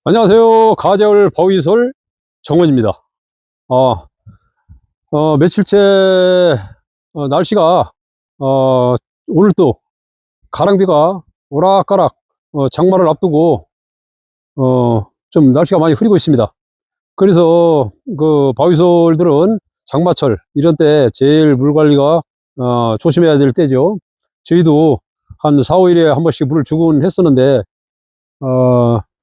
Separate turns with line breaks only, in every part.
안녕하세요. 가재울 바위솔 정원입니다. 며칠째 날씨가 오늘 또 가랑비가 오락가락 장마를 앞두고 좀 날씨가 많이 흐리고 있습니다. 그래서 그 바위솔들은 장마철 이런 때 제일 물 관리가 조심해야 될 때죠. 저희도 한 4, 5일에 한 번씩 물을 주곤 했었는데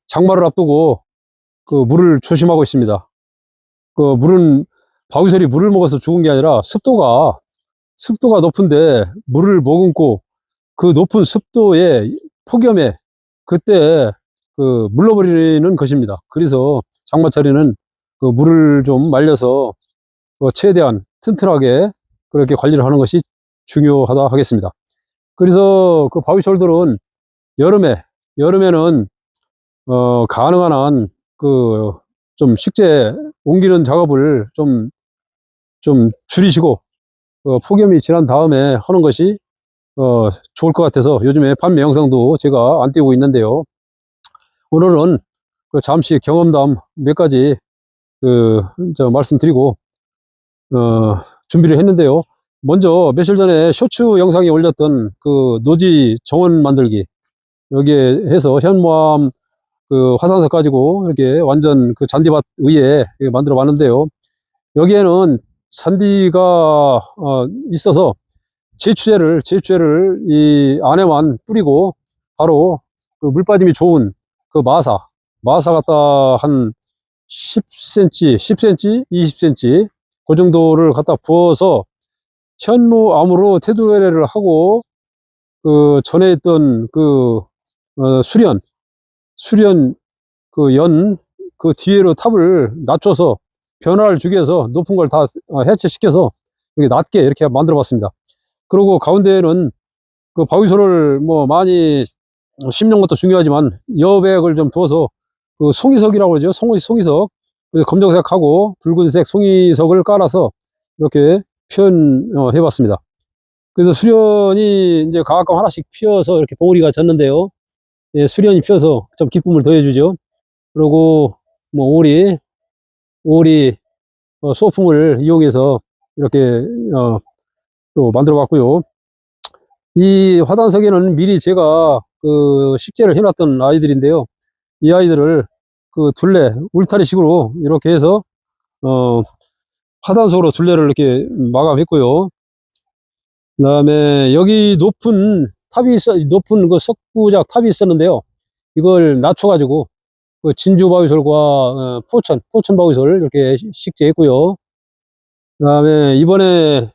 장마를 앞두고 그 물을 조심하고 있습니다. 그 물은 바위설이 물을 먹어서 죽은 게 아니라 습도가 높은데 물을 머금고 그 높은 습도의 폭염에 그때 그 물러버리는 것입니다. 그래서 장마철에는 그 물을 좀 말려서 최대한 튼튼하게 그렇게 관리를 하는 것이 중요하다 하겠습니다. 그래서 그 바위솔들은 여름에는 가능한 한 그 좀 식재 옮기는 작업을 좀 줄이시고 폭염이 지난 다음에 하는 것이 좋을 것 같아서 요즘에 판매 영상도 제가 안 띄우고 있는데요. 오늘은 그 잠시 경험담 몇 가지 말씀드리고 준비를 했는데요. 먼저 며칠 전에 쇼츠 영상에 올렸던 그 노지 정원 만들기, 여기에 해서 현무암 그 화산석 가지고 이렇게 완전 그 잔디밭 위에 만들어 봤는데요. 여기에는 잔디가 있어서 제초제를 이 안에만 뿌리고 바로 그 물빠짐이 좋은 그 마사 갖다 한 10cm, 20cm 그 정도를 갖다 부어서 현무암으로 테두리를 하고 그 전에 있던 그 수련 그 뒤에로 탑을 낮춰서 변화를 주기 위해서 높은 걸 다 해체시켜서 이렇게 낮게 이렇게 만들어 봤습니다. 그리고 가운데에는 그 바위솔을 뭐 많이 심는 것도 중요하지만 여백을 좀 두어서 그 송이석이라고 그러죠. 송이석. 검정색하고 붉은색 송이석을 깔아서 이렇게 표현해 봤습니다. 그래서 수련이 이제 가끔 하나씩 피어서 이렇게 봉우리가 졌는데요. 예, 수련이 피어서 좀 기쁨을 더해주죠. 그리고 뭐 오리 소품을 이용해서 이렇게 또 만들어 봤고요. 이 화단석에는 미리 제가 그 식재를 해놨던 아이들인데요. 이 아이들을 그 둘레 울타리식으로 이렇게 해서 화단석으로 둘레를 이렇게 마감했고요. 그다음에 여기 높은 그 석부작 탑이 있었는데요. 이걸 낮춰가지고 그 진주 바위솔과 포천 바위솔 이렇게 식재했고요. 그다음에 이번에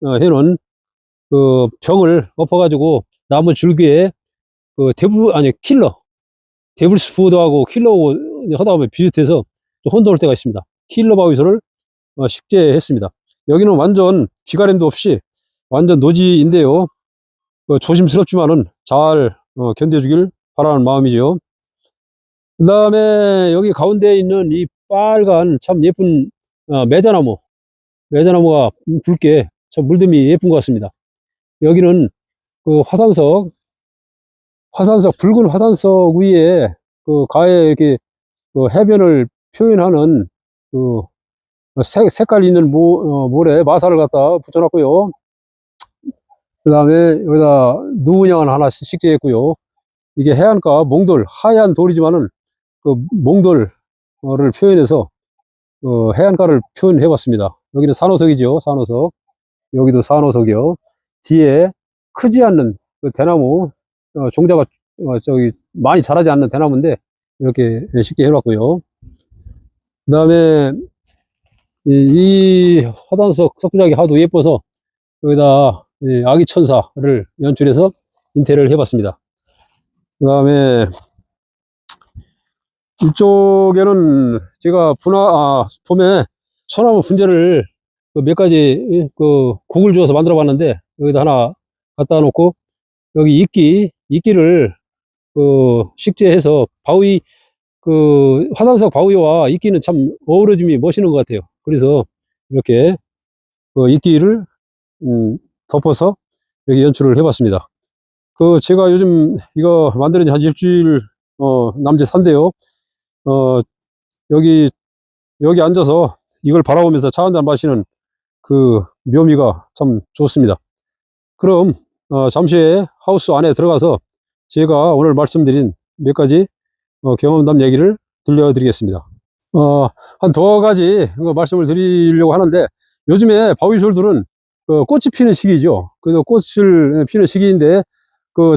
해는 그 병을 엎어가지고 나무 줄기에 그 데블스푸드하고 킬러 하다 보면 비슷해서 좀 혼동할 때가 있습니다. 킬러 바위솔을 식재했습니다. 여기는 완전 비가램도 없이 완전 노지인데요. 조심스럽지만은 잘 견뎌주길 바라는 마음이죠. 그 다음에 여기 가운데에 있는 이 빨간 참 예쁜 매자나무가 붉게 참 물듬이 예쁜 것 같습니다. 여기는 그 붉은 화산석 위에 그 가에 이렇게 그 해변을 표현하는 그 색깔 있는 모래 마사를 갖다 붙여놨고요. 그 다음에 여기다 누문양을 하나 식재했고요. 이게 해안가 몽돌, 하얀 돌이지만은 그 몽돌을 표현해서 해안가를 표현해 봤습니다. 여기는 산호석이죠. 산호석. 여기도 산호석이요. 뒤에 크지 않는 그 대나무, 종자가 저기 많이 자라지 않는 대나무인데 이렇게 쉽게 해놨고요. 그 다음에 이 화단석 석부작이 하도 예뻐서 여기다 아기 천사를 연출해서 인테리어를 해봤습니다. 그 다음에 이쪽에는 제가 봄에 소나무 분재를 몇 가지 그 국을 주어서 만들어 봤는데 여기다 하나 갖다 놓고 여기 이끼를 그 식재해서 그 화산석 바위와 이끼는 참 어우러짐이 멋있는 것 같아요. 그래서 이렇게 그 이끼를 덮어서 여기 연출을 해봤습니다. 그 제가 요즘 이거 만드는 지 한 일주일 남짓 한데요. 어, 여기, 여기 앉아서 이걸 바라보면서 차 한잔 마시는 그 묘미가 참 좋습니다. 그럼, 잠시 후에 하우스 안에 들어가서 제가 오늘 말씀드린 몇 가지 경험담 얘기를 들려드리겠습니다. 한 두 가지 말씀을 드리려고 하는데, 요즘에 바위솔들은 꽃이 피는 시기죠. 그래서 꽃을 피는 시기인데,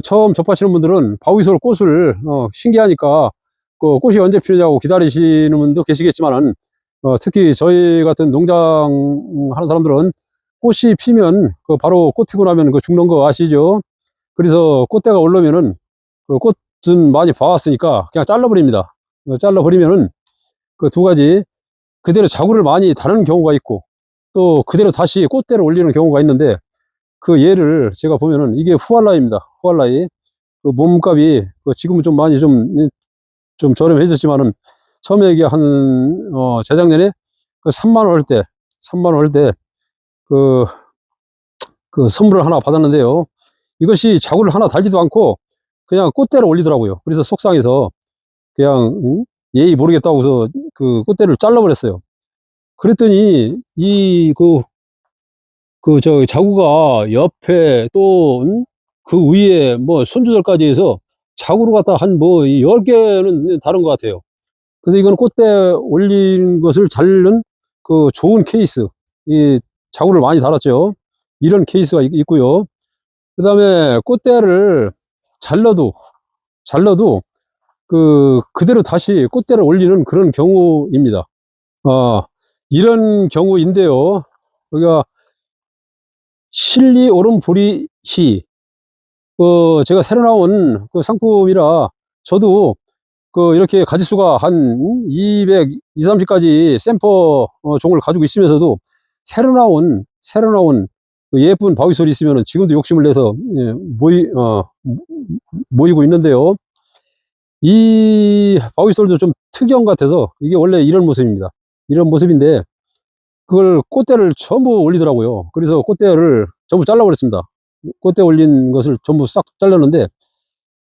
처음 접하시는 분들은 바위솔 꽃을 신기하니까 꽃이 언제 피느냐고 기다리시는 분도 계시겠지만은, 특히 저희 같은 농장 하는 사람들은 꽃이 피면 바로 꽃 피고 나면 죽는 거 아시죠? 그래서 꽃대가 오르면은 꽃은 많이 봐왔으니까 그냥 잘라버립니다. 잘라버리면은 두 가지, 그대로 자구를 많이 다는 경우가 있고, 또 그대로 다시 꽃대를 올리는 경우가 있는데, 그 예를 제가 보면은 이게 후알라입니다. 후알라이. 몸값이 지금은 좀 많이 좀 저렴해졌지만은, 처음에 이게 재작년에 3만 원 할 때, 3만 원 할 때 선물을 하나 받았는데요. 이것이 자구를 하나 달지도 않고 그냥 꽃대를 올리더라고요. 그래서 속상해서 그냥 예의 모르겠다고 해서 꽃대를 잘라버렸어요. 그랬더니 저 자구가 옆에 또 그 위에 손주들까지 해서 자구로 갖다 한 10개는 다른 것 같아요. 그래서 이건 꽃대 올린 것을 자른 좋은 케이스, 이 자구를 많이 달았죠. 이런 케이스가 있고요. 그 다음에 꽃대를 잘라도 그대로 다시 꽃대를 올리는 그런 경우입니다. 이런 경우인데요. 여기가 실리 오름보리시, 제가 새로 나온 상품이라, 저도 이렇게 가지수가 한 200, 230가지 샘퍼 종을 가지고 있으면서도 새로 나온 예쁜 바위솔이 있으면 지금도 욕심을 내서 모이고 있는데요. 이 바위솔도 좀 특이한 것 같아서, 이게 원래 이런 모습입니다. 이런 모습인데 그걸 꽃대를 전부 올리더라고요. 그래서 꽃대를 전부 잘라버렸습니다. 꽃대 올린 것을 전부 싹 잘랐는데,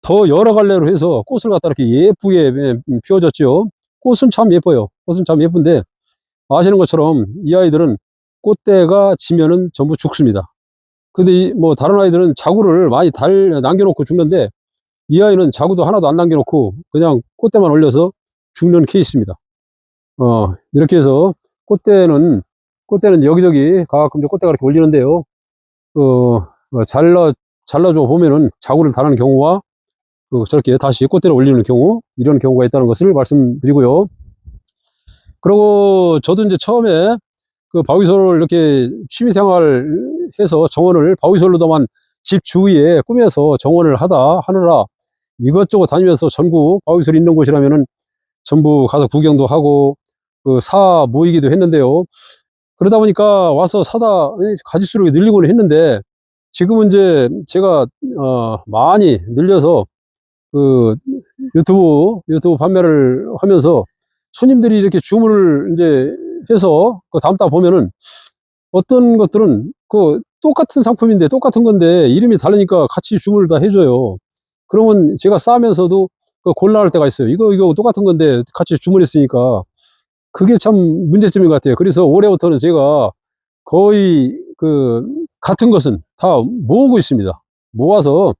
더 여러 갈래로 해서 꽃을 갖다 이렇게 예쁘게 피워줬죠. 꽃은 참 예뻐요. 꽃은 참 예쁜데, 아시는 것처럼 이 아이들은 꽃대가 지면은 전부 죽습니다. 근데 다른 아이들은 자구를 많이 남겨놓고 죽는데, 이 아이는 자구도 하나도 안 남겨놓고 그냥 꽃대만 올려서 죽는 케이스입니다. 이렇게 해서 꽃대는 여기저기 가끔 꽃대가 이렇게 올리는데요. 잘라줘 보면은 자구를 다는 경우와 저렇게 다시 꽃대를 올리는 경우, 이런 경우가 있다는 것을 말씀드리고요. 그리고 저도 이제 처음에 바위솔을 이렇게 취미생활 해서 정원을 바위솔로도만 집 주위에 꾸며서 정원을 하느라 이것저것 다니면서 전국 바위솔 있는 곳이라면은 전부 가서 구경도 하고 사 모이기도 했는데요. 그러다 보니까 와서 사다 가지수를 늘리고는 했는데, 지금은 이제 제가 많이 늘려서 유튜브 판매를 하면서 손님들이 이렇게 주문을 이제 해서 담다 보면은, 어떤 것들은 똑같은 상품인데, 똑같은 건데 이름이 다르니까 같이 주문을 다 해줘요. 그러면 제가 싸면서도 곤란할 때가 있어요. 이거 똑같은 건데 같이 주문했으니까. 그게 참 문제점인 것 같아요. 그래서 올해부터는 제가 거의 같은 것은 다 모으고 있습니다. 모아서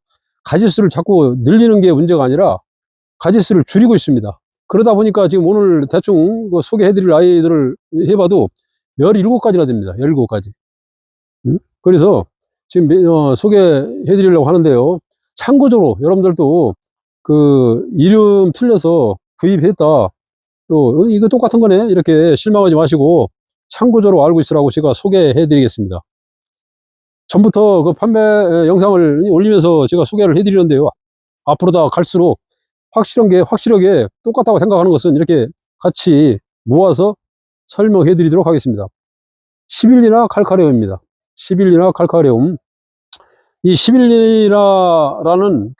가지수를 자꾸 늘리는 게 문제가 아니라 가지수를 줄이고 있습니다. 그러다 보니까 지금 오늘 대충 소개해드릴 아이들을 해봐도 17가지나 됩니다. 17가지. 그래서 지금 소개해드리려고 하는데요. 참고적으로 여러분들도 이름 틀려서 구입했다, 또 이거 똑같은 거네, 이렇게 실망하지 마시고 참고적으로 알고 있으라고 제가 소개해드리겠습니다. 전부터 판매 영상을 올리면서 제가 소개를 해드리는데요. 앞으로 다 갈수록 확실하게 똑같다고 생각하는 것은 이렇게 같이 모아서 설명해 드리도록 하겠습니다. 시빌리나 칼카레움입니다. 시빌리나 칼카레움. 이 시빌리나라는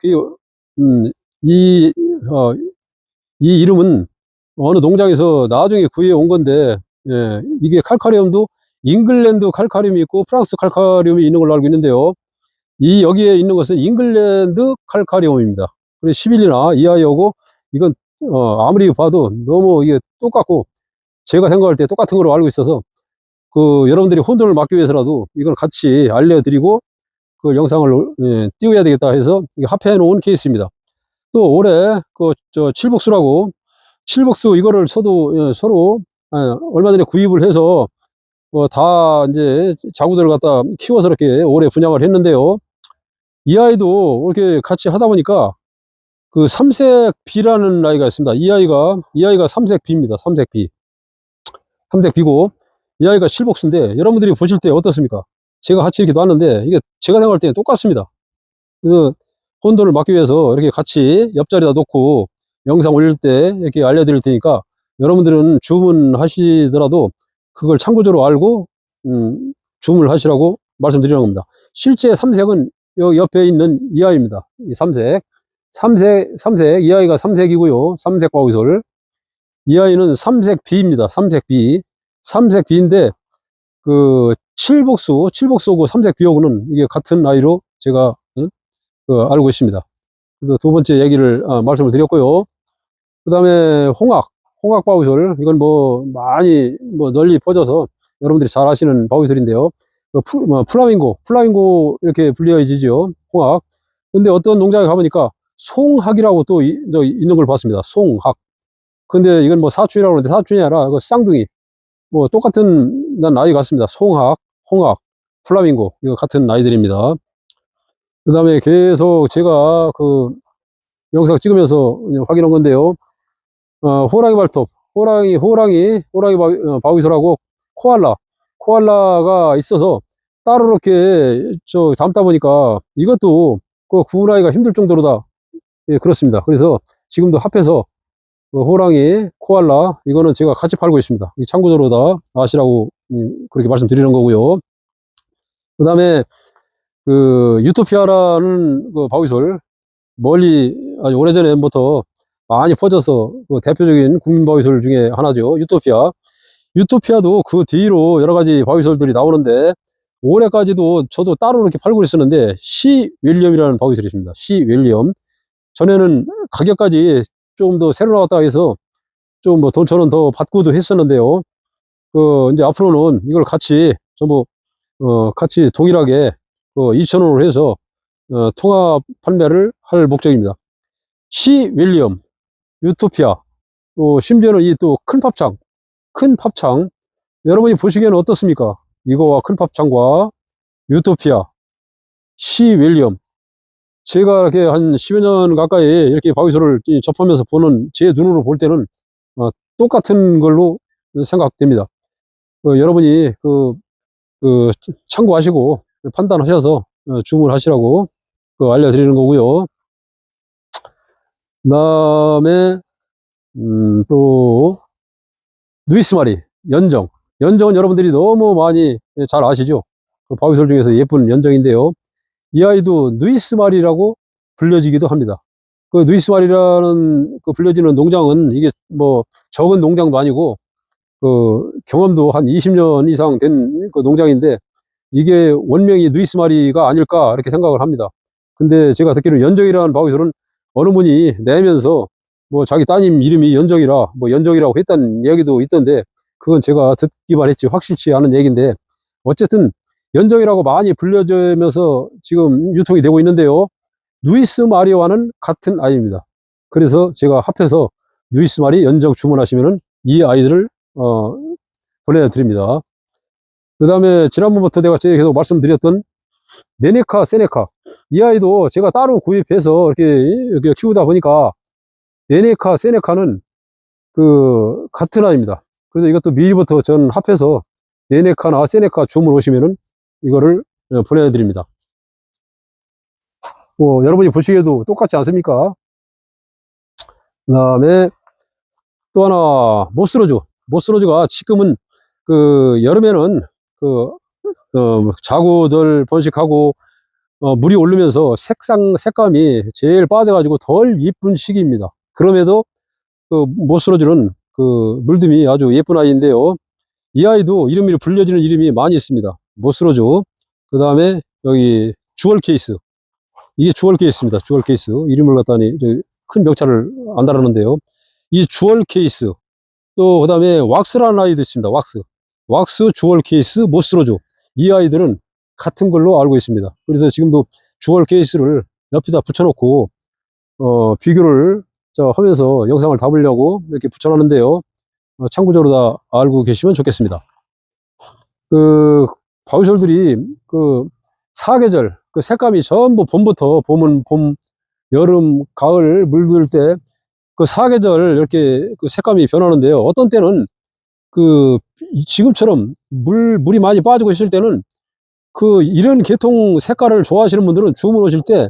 이 이름은 어느 농장에서 나중에 구해 온 건데, 이게 칼카리움도 잉글랜드 칼카리움이 있고 프랑스 칼카리움이 있는 걸로 알고 있는데요. 여기에 있는 것은 잉글랜드 칼카리움입니다. 그리고 시빌리나 이 아이하고 이건 아무리 봐도 너무 이게 똑같고, 제가 생각할 때 똑같은 걸로 알고 있어서, 여러분들이 혼돈을 막기 위해서라도 이걸 같이 알려드리고, 그 영상을, 띄워야 되겠다 해서, 이거 합해 놓은 케이스입니다. 또 올해, 칠복수 이거를 서로, 얼마 전에 구입을 해서, 다 이제 자구들을 갖다 키워서 이렇게 올해 분양을 했는데요. 이 아이도 이렇게 같이 하다 보니까 그 삼색비라는 아이가 있습니다. 이 아이가 삼색비입니다. 삼색비고, 이 아이가 실복수인데, 여러분들이 보실 때 어떻습니까? 제가 같이 이렇게 놨는데, 이게 제가 생각할 때는 똑같습니다. 그래서 혼돈을 막기 위해서 이렇게 같이 옆자리에다 놓고 영상 올릴 때 이렇게 알려드릴 테니까, 여러분들은 주문하시더라도 그걸 참고적으로 알고 주문을 하시라고 말씀드리는 겁니다. 실제 삼색은 여기 옆에 있는 이 아이입니다. 이 삼색, 이 아이가 삼색이고요. 삼색 바위솔. 이 아이는 삼색비입니다. 삼색비인데, 칠복수하고 삼색비하고는 이게 같은 아이로 제가 알고 있습니다. 그래서 두 번째 얘기를 말씀을 드렸고요. 그 다음에 홍학 바위솔. 이건 많이 널리 퍼져서 여러분들이 잘 아시는 바위솔인데요. 플라밍고 이렇게 불려지죠. 홍학. 근데 어떤 농장에 가보니까 송학이라고 또 있는 걸 봤습니다. 송학. 근데 이건 사춘이라고 하는데, 사춘이 아니라 쌍둥이. 똑같은 난 아이 같습니다. 송학, 홍학, 플라밍고. 이거 같은 아이들입니다. 그 다음에 계속 제가 영상 찍으면서 확인한 건데요. 호랑이 발톱, 호랑이 바위솔하고 코알라가 있어서 따로 이렇게 담다 보니까 이것도 구분하기가 힘들 정도로다. 예, 그렇습니다. 그래서 지금도 합해서 호랑이, 코알라, 이거는 제가 같이 팔고 있습니다. 참고적으로 다 아시라고 그렇게 말씀드리는 거고요. 그 다음에 유토피아라는 바위솔, 멀리 아주 오래전부터 많이 퍼져서 대표적인 국민 바위솔 중에 하나죠. 유토피아도 그 뒤로 여러 가지 바위솔들이 나오는데, 올해까지도 저도 따로 이렇게 팔고 있었는데, 시윌리엄이라는 바위솔이 있습니다. 시윌리엄. 전에는 가격까지 조금 더 새로 나왔다 해서 좀 돈 저는 더 받고도 했었는데요. 이제 앞으로는 이걸 같이 전부 같이 동일하게 2,000원으로 해서 통합 판매를 할 목적입니다. 시윌리엄, 유토피아, 심지어는 이 또 큰 팝창, 여러분이 보시기에는 어떻습니까? 이거와 큰 팝창과 유토피아, 시윌리엄. 제가 이렇게 한 10여 년 가까이 이렇게 바위솔을 접하면서 보는 제 눈으로 볼 때는 똑같은 걸로 생각됩니다. 여러분이 참고하시고 판단하셔서 주문하시라고 알려드리는 거고요. 그 다음에 또 누이스마리, 연정은 여러분들이 너무 많이 잘 아시죠? 바위솔 중에서 예쁜 연정인데요. 이 아이도 누이스마리라고 불려지기도 합니다. 누이스마리라는 불려지는 농장은 이게 적은 농장도 아니고 경험도 한 20년 이상 된 농장인데, 이게 원명이 누이스마리가 아닐까 이렇게 생각을 합니다. 근데 제가 듣기로는 연정이라는 바위솔은 어느 분이 내면서 자기 따님 이름이 연정이라 연정이라고 했다는 얘기도 있던데, 그건 제가 듣기만 했지 확실치 않은 얘기인데, 어쨌든 연정이라고 많이 불려지면서 지금 유통이 되고 있는데요. 누이스마리와는 같은 아이입니다. 그래서 제가 합해서 누이스마리 연정 주문하시면은 이 아이들을 보내드립니다. 그 다음에 지난번부터 제가 계속 말씀드렸던 네네카, 세네카, 이 아이도 제가 따로 구입해서 이렇게 키우다 보니까 네네카, 세네카는 같은 아이입니다. 그래서 이것도 미리부터 전 합해서 네네카나 세네카 주문 오시면은 이거를 보내드립니다. 여러분이 보시기에도 똑같지 않습니까? 그 다음에 또 하나, 모스로즈가 지금은 여름에는 자구들 번식하고 물이 오르면서 색감이 제일 빠져가지고 덜 이쁜 시기입니다. 그럼에도 모스로즈는 물듬이 아주 예쁜 아이인데요. 이 아이도 이름이 불려지는 이름이 많이 있습니다. 모스로즈. 그 다음에 여기 주얼 케이스. 이게 주얼 케이스입니다. 주얼 케이스. 이름을 갖다니 큰 명찰을 안 달았는데요. 이 주얼 케이스, 또 그다음에 왁스라는 아이도 있습니다. 왁스 주얼 케이스 모스로조, 이 아이들은 같은 걸로 알고 있습니다. 그래서 지금도 주얼 케이스를 옆에다 붙여놓고 비교를 하면서 영상을 담으려고 이렇게 붙여놨는데요. 참고적으로 다 알고 계시면 좋겠습니다. 그 바위솔들이 그 사계절 그 색감이 전부 봄부터 봄은 봄, 여름, 가을 물들 때 그 사계절 이렇게 그 색감이 변하는데요. 어떤 때는 그 지금처럼 물이 많이 빠지고 있을 때는 그 이런 계통 색깔을 좋아하시는 분들은 주문하실 때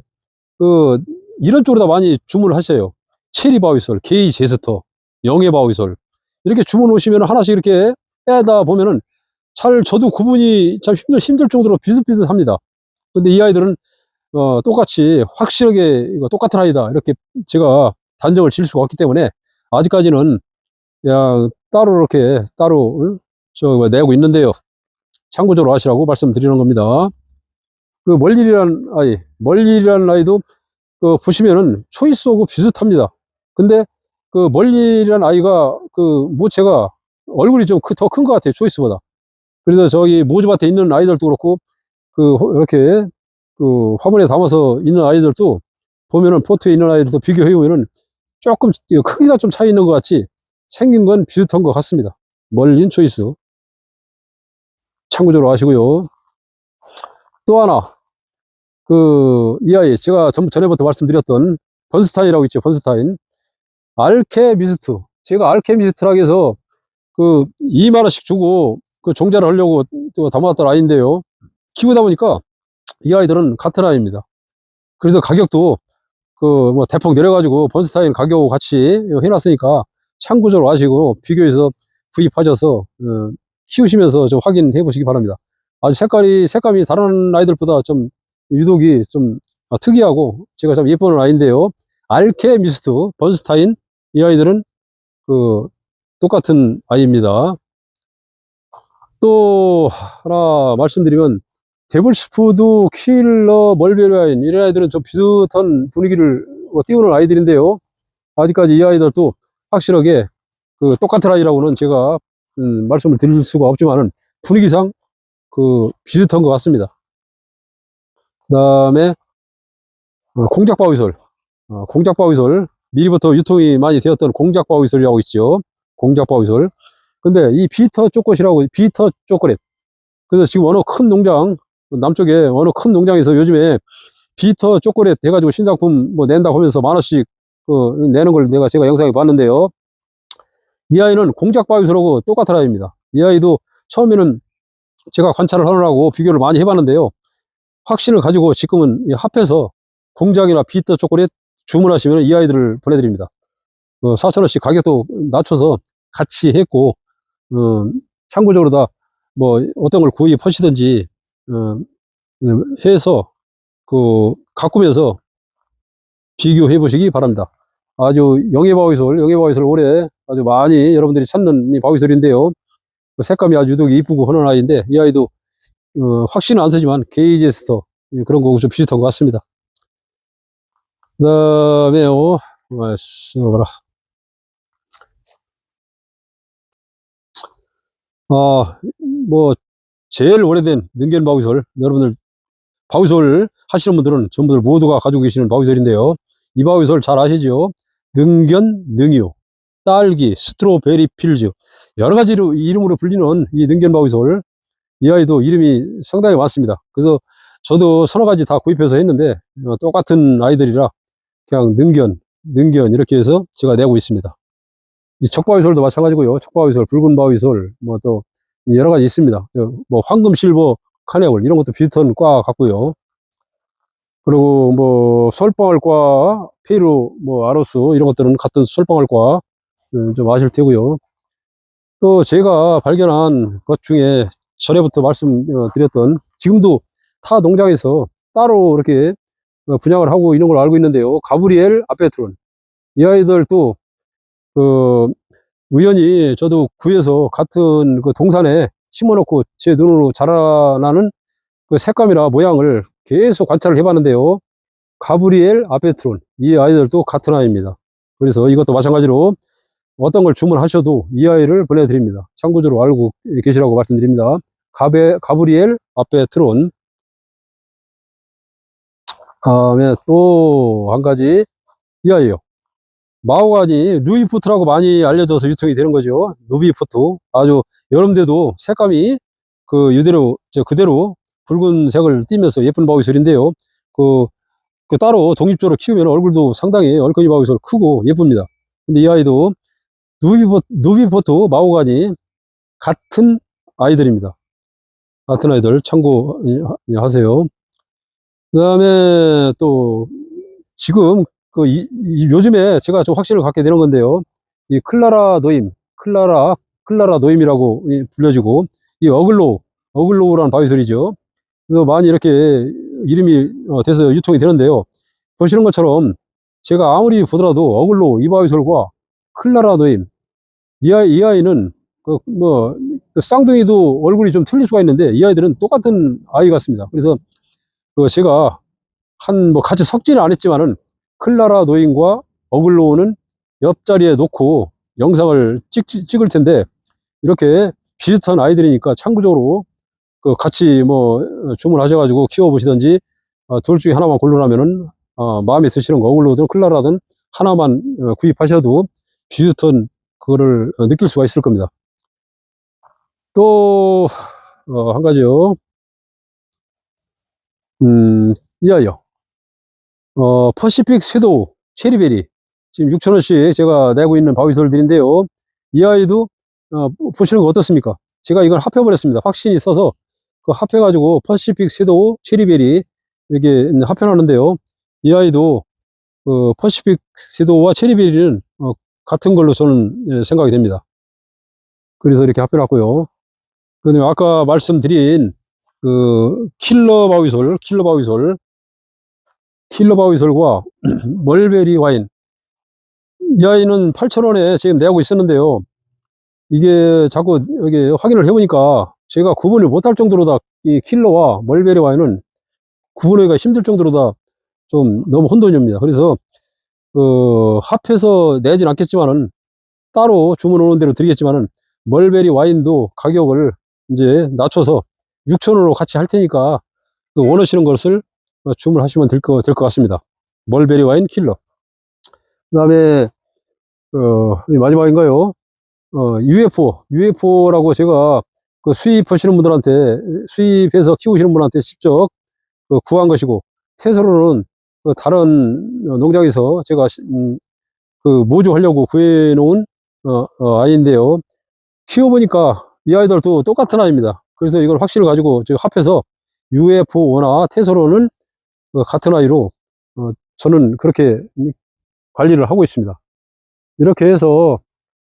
그 이런 쪽으로 다 많이 주문을 하셔요. 체리 바위솔, 게이 제스터, 영예 바위솔 이렇게 주문 오시면 하나씩 이렇게 빼다 보면은 저도 구분이 참 힘들 정도로 비슷비슷합니다. 근데 이 아이들은 똑같이 확실하게 이거 똑같은 아이다 이렇게 제가 단정을 지을 수가 없기 때문에 아직까지는 그냥 따로 이렇게 따로 내고 있는데요. 참고적으로 아시라고 말씀드리는 겁니다. 그 멀릴이라는 아이도 그 보시면은 초이스하고 비슷합니다. 근데 그 멀릴이라는 아이가 그 모체가 얼굴이 좀 더 큰 것 같아요. 초이스보다. 그래서 저기 모주밭에 있는 아이들도 그렇고 그 이렇게 그 화분에 담아서 있는 아이들도 보면은 포트에 있는 아이들도 비교해 보면은 조금 크기가 좀 차이 있는 것 같이 생긴 건 비슷한 것 같습니다. 멀린 초이스 참고적으로 아시고요. 또 하나 이 아이 제가 전에부터 말씀드렸던 번스타인이라고 있죠. 번스타인 알케미스트, 제가 알케미스트라고 해서 그 2만원씩 주고 그 종자를 하려고 또 담아왔던 아이인데요. 키우다 보니까 이 아이들은 같은 아이입니다. 그래서 가격도 그 뭐 대폭 내려가지고 번스타인 가격 같이 해놨으니까 참고적으로 아시고 비교해서 구입하셔서 키우시면서 좀 확인해 보시기 바랍니다. 아주 색감이 다른 아이들보다 좀 유독이 좀 특이하고 제가 참 예쁘는 아이인데요. 알케미스트 번스타인, 이 아이들은 그 똑같은 아이입니다. 또 하나 말씀드리면 데블스푸드, 킬러, 멀베리아인 이런 아이들은 좀 비슷한 분위기를 띄우는 아이들인데요. 아직까지 이 아이들도 확실하게 그 똑같은 아이라고는 제가 말씀을 드릴 수가 없지만은 분위기상 그 비슷한 것 같습니다. 그 다음에 공작바위솔, 공작바위솔 미리부터 유통이 많이 되었던 공작바위솔이라고 있죠. 공작바위솔. 근데 이 비터 초콜릿, 그래서 지금 어느 큰 농장, 남쪽에 어느 큰 농장에서 요즘에 비터 초콜릿 해가지고 신상품 뭐 낸다고 하면서 만원씩 내는 걸 제가 영상에 봤는데요. 이 아이는 공작바위솔하고 똑같은 아이입니다. 이 아이도 처음에는 제가 관찰을 하느라고 비교를 많이 해봤는데요. 확신을 가지고 지금은 합해서 공작이나 비터 초콜릿 주문하시면 이 아이들을 보내드립니다. 4,000원씩 가격도 낮춰서 같이 했고, 참고적으로 다 뭐 어떤 걸 구입하시든지 해서 가꾸면서 비교해 보시기 바랍니다. 아주 영예바위솔 올해 아주 많이 여러분들이 찾는 이 바위솔인데요. 색감이 아주 유독 이쁘고 하는 아이인데 이 아이도 확신은 안 쓰지만 게이제스터 그런 거하고 좀 비슷한 것 같습니다. 그 다음에 뭐라 뭐 제일 오래된 능견 바위솔, 여러분들 바위솔 하시는 분들은 전부들 모두가 가지고 계시는 바위솔인데요. 이 바위솔 잘 아시죠? 능견, 능유, 딸기, 스트로베리 필즈 여러 가지 이름으로 불리는 이 능견 바위솔, 이 아이도 이름이 상당히 많습니다. 그래서 저도 서너 가지 다 구입해서 했는데 똑같은 아이들이라 그냥 능견 이렇게 해서 제가 내고 있습니다. 이 척바위솔도 마찬가지고요. 척바위솔, 붉은 바위솔 뭐 또 여러 가지 있습니다. 뭐 황금, 실버, 카네올 이런 것도 비슷한 과 같고요. 그리고 뭐 솔방울과 페루, 뭐 아로스 이런 것들은 같은 솔방울과 좀 아실 테고요. 또 제가 발견한 것 중에 전에부터 말씀드렸던 지금도 타 농장에서 따로 이렇게 분양을 하고 있는 걸로 알고 있는데요. 가브리엘 아페트론, 이 아이들도 그 우연히 저도 구해서 같은 그 동산에 심어놓고 제 눈으로 자라나는 그 색감이나 모양을 계속 관찰을 해봤는데요. 가브리엘 아페트론, 이 아이들도 같은 아이입니다. 그래서 이것도 마찬가지로 어떤 걸 주문하셔도 이 아이를 보내드립니다. 참고적으로 알고 계시라고 말씀드립니다. 가브리엘 아페트론. 다음에 또 한 가지 이 아이요. 마호가니 루이포트라고 많이 알려져서 유통이 되는 거죠. 루비포트. 아주 여름돼도 색감이 그대로 붉은색을 띠면서 예쁜 바위솔인데요. 그 따로 독립적으로 키우면 얼굴도 상당히 얼큰이 바위솔 크고 예쁩니다. 근데 이 아이도 누비포트 마호가니 같은 아이들입니다. 같은 아이들 참고하세요. 그 다음에 또 지금 요즘에 제가 좀 확신을 갖게 되는 건데요. 이 클라라 노임이라고 불려지고, 이 어글로우라는 바위솔이죠. 그래서 많이 이렇게 이름이 돼서 유통이 되는데요. 보시는 것처럼 제가 아무리 보더라도 어글로우 이 바위솔과 클라라 노임, 이 아이는 쌍둥이도 얼굴이 좀 틀릴 수가 있는데 이 아이들은 똑같은 아이 같습니다. 그래서 제가 같이 섞지는 않았지만은 클라라 노인과 어글로우는 옆자리에 놓고 영상을 찍을 텐데, 이렇게 비슷한 아이들이니까 참고적으로 같이 주문하셔가지고 키워보시든지, 둘 중에 하나만 고르라면은 마음에 드시는 거 어글로우든 클라라든 하나만 구입하셔도 비슷한 그거를 느낄 수가 있을 겁니다. 또 한 가지요. 이 아이요. 퍼시픽 섀도우 체리베리 지금 6,000원씩 제가 내고 있는 바위솔들인데요. 이 아이도 보시는 거 어떻습니까? 제가 이걸 합해버렸습니다. 확신이 있어서 합해가지고 퍼시픽 섀도우 체리베리 이렇게 합해놨는데요. 이 아이도 퍼시픽 섀도우와 체리베리는 같은 걸로 저는 생각이 됩니다. 그래서 이렇게 합해놨고요. 그다음에 아까 말씀드린 킬러 바위솔과 멀베리 와인, 이 아이는 8,000원에 지금 내고 있었는데요. 이게 자꾸 여기 확인을 해보니까 제가 구분을 못할 정도로 다 이 킬러와 멀베리 와인은 구분하기가 힘들 정도로 다 좀 너무 혼돈입니다. 그래서 합해서 내진 않겠지만은 따로 주문 오는 대로 드리겠지만은 멀베리 와인도 가격을 이제 낮춰서 6,000원으로 같이 할 테니까 원하시는 것을 주문하시면 될 것 같습니다. 멀베리 와인 킬러. 그 다음에 마지막인가요? UFO라고 제가 수입하시는 분들한테, 수입해서 키우시는 분한테 직접 구한 것이고, 태소로는 다른 농장에서 제가 모주하려고 구해놓은 아이인데요. 키워보니까 이 아이들도 똑같은 아이입니다. 그래서 이걸 확신을 가지고 합해서 UFO나 태소로는 같은 아이로 저는 그렇게 관리를 하고 있습니다. 이렇게 해서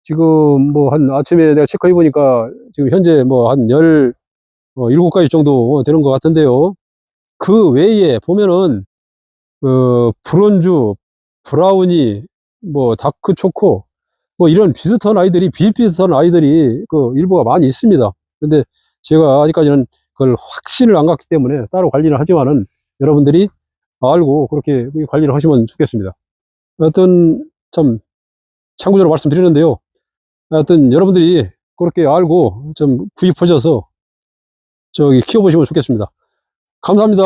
지금 한 아침에 내가 체크해 보니까 지금 현재 한 17가지 정도 되는 것 같은데요. 그 외에 보면은 브론즈, 브라우니, 다크 초코, 이런 비슷비슷한 아이들이 일부가 많이 있습니다. 근데 제가 아직까지는 그걸 확신을 안 갖기 때문에 따로 관리를 하지만은 여러분들이 알고 그렇게 관리를 하시면 좋겠습니다. 하여튼 참 참고적으로 말씀드리는데요. 하여튼 여러분들이 그렇게 알고 좀 구입하셔서 키워보시면 좋겠습니다. 감사합니다.